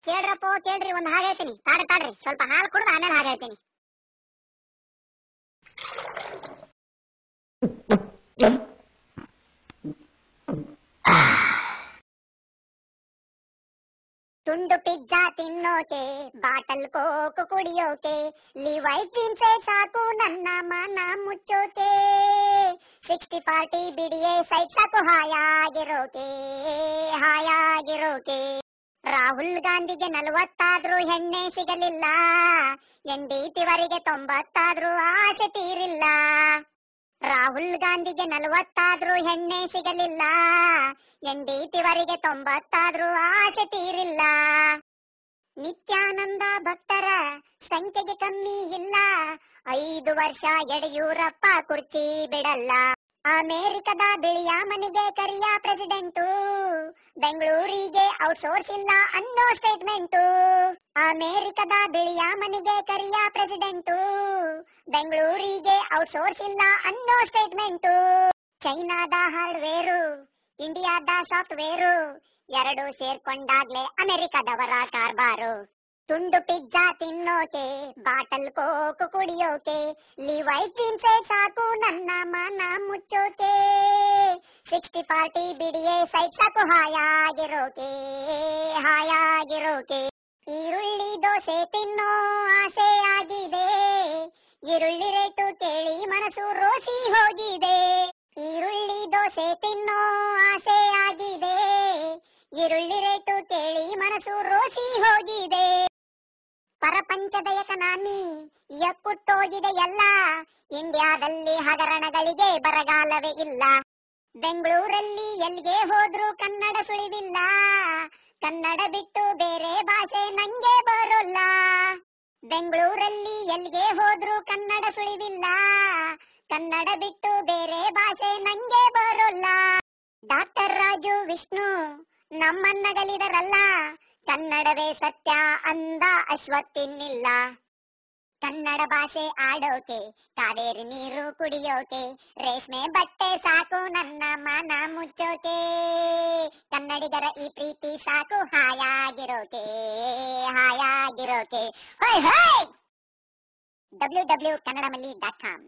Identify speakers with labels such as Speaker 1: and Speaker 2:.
Speaker 1: ಕೇಳ್ರಪ್ಪ ಕೇಳ್ರಿ, ಒಂದ್ ಹಾಡು ಹೇಳ್ತೀನಿ. ತಾಡ್ರಿ ಸ್ವಲ್ಪ ಹಾಲು ಕುಡ್ದು ಆಮೇಲೆ ಹಾಡು ಹೇಳ್ತೀನಿ. ತುಂಡು ಪಿಜ್ಜಾ ತಿನ್ನೋಕೆ, ಬಾಟಲ್ ಕೋಕು ಕುಡಿಯೋಕೆ, ಲಿವೈಸ್ ಜೀನ್ಸೆ ಸಾಕು ನನ್ನ ಮನ ಮುಚ್ಚೋಕೆ. 60 ಪಾರ್ಟಿ ಬಿಡಿಯೇ ಸೈಡ್ ಸಾಕು ಹಾಯಾಗಿರೋಕೆ. ರಾಹುಲ್ ಗಾಂಧಿಗೆ 40 ಹೆಣ್ಣೆ ಸಿಗಲಿಲ್ಲ, NDTವರಿಗೆ 90 ಆಸೆ ತೀರಿಲ್ಲ. ರಾಹುಲ್ ಗಾಂಧಿಗೆ 40 ಹೆಣ್ಣೆ ಸಿಗಲಿಲ್ಲ, NDTವರಿಗೆ 90 ಆಸೆ ತೀರಿಲ್ಲ. ನಿತ್ಯಾನಂದ ಭಕ್ತರ ಸಂಖ್ಯೆಗೆ ಕಮ್ಮಿ ಇಲ್ಲ, 5 ವರ್ಷ ಯಡಿಯೂರಪ್ಪ ಕುರ್ಚಿ ಬಿಡಲ್ಲ. ಅಮೆರಿಕದ ಬಿಳಿಯ ಮನೆಗೆ ಕರಿಯ ಪ್ರೆಸಿಡೆಂಟು, ಬೆಂಗಳೂರಿಗೆ ಔಟ್ಸೋರ್ಸ್ ಇಲ್ಲ ಅನ್ನೋ ಸ್ಟೇಟ್ಮೆಂಟು. ಅಮೆರಿಕದ ಬಿಳಿಯ ಮನೆಗೆ ಕರಿಯ ಪ್ರೆಸಿಡೆಂಟು, ಬೆಂಗಳೂರಿಗೆ ಔಟ್ಸೋರ್ಸ್ ಇಲ್ಲ ಅನ್ನೋ ಸ್ಟೇಟ್ಮೆಂಟು. ಚೈನಾದ ಹಾರ್ಡ್ವೇರು, ಇಂಡಿಯಾದ ಸಾಫ್ಟ್ವೇರು, 2 ಸೇರ್ಕೊಂಡಾಗ್ಲೇ ಅಮೆರಿಕದವರ ಕಾರ್ಬಾರು. ತುಂಡು ಪಿಜ್ಜಾ ತಿನ್ನೋಕೆ, ಬಾಟಲ್ ಕೋಕು ಕುಡಿಯೋಕೆ, ಲಿವೈಸ್ ಜೀನ್ಸೆ ಸಾಕು ನನ್ನ ಮನ ಮುಚ್ಚೋಕೆ. 60 ಪಾರ್ಟಿ ಬಿಡಿಯೇ ಸೈಡ್ ಸಾಕು ಹಾಯಾಗಿರೋಕೆ. ಈರುಳ್ಳಿ ದೋಸೆ ತಿನ್ನೋ ಆಸೆ ಆಗಿದೆ, ಈರುಳ್ಳಿ ರೇಟು ಕೇಳಿ ಮನಸ್ಸು ರೋಸಿ ಹೋಗಿದೆ. ಈರುಳ್ಳಿ ದೋಸೆ ತಿನ್ನೋ ಆಸೆ ಆಗಿದೆ, ಈರುಳ್ಳಿ ರೇಟು ಕೇಳಿ ಮನಸ್ಸು ರೋಸಿ ಹೋಗಿದೆ. ಪರಪಂಚದ ಎಕನಾಮಿ ಯಕ್ಕುಟ್ಟೋಗಿದೆ ಎಲ್ಲ, ಇಂಡಿಯಾದಲ್ಲಿ ಹಗರಣಗಳಿಗೆ ಬರಗಾಲವೇ ಇಲ್ಲ. ಬೆಂಗಳೂರಲ್ಲಿ ಎಲ್ಲಿಗೆ ಹೋದ್ರೂ ಕನ್ನಡ ಸುಳಿವಿಲ್ಲ, ಕನ್ನಡ ಬಿಟ್ಟು ಬೇರೆ ಭಾಷೆ ನಂಗೆ ಬರೋಲ್ಲ. ಬೆಂಗಳೂರಲ್ಲಿ ಎಲ್ಲಿಗೆ ಹೋದ್ರೂ ಕನ್ನಡ ಸುಳಿವಿಲ್ಲ, ಕನ್ನಡ ಬಿಟ್ಟು ಬೇರೆ ಭಾಷೆ ನಂಗೆ ಬರೋಲ್ಲ. ಡಾಕ್ಟರ್ ರಾಜು ವಿಷ್ಣು ನಮ್ಮನ್ನಗಲಿದರಲ್ಲ, ಕನ್ನಡವೇ ಸತ್ಯ ಅಂದ ಅಶ್ವತ್ತಿನಿಲ್ಲ. ಕನ್ನಡ ಭಾಷೆ ಆಡೋಕೆ, ಕಾವೇರಿ ನೀರು ಕುಡಿಯೋಕೆ, ರೇಷ್ಮೆ ಬಟ್ಟೆ ಸಾಕು ನನ್ನ ಮನ ಮುಚ್ಚೋಕೆ. ಕನ್ನಡಿಗರ ಈ ಪ್ರೀತಿ ಸಾಕು ಹಾಯಾಗಿರೋಕೆ. ಹೊಯ್ ಹೊಯ್ www.kannadamalli.com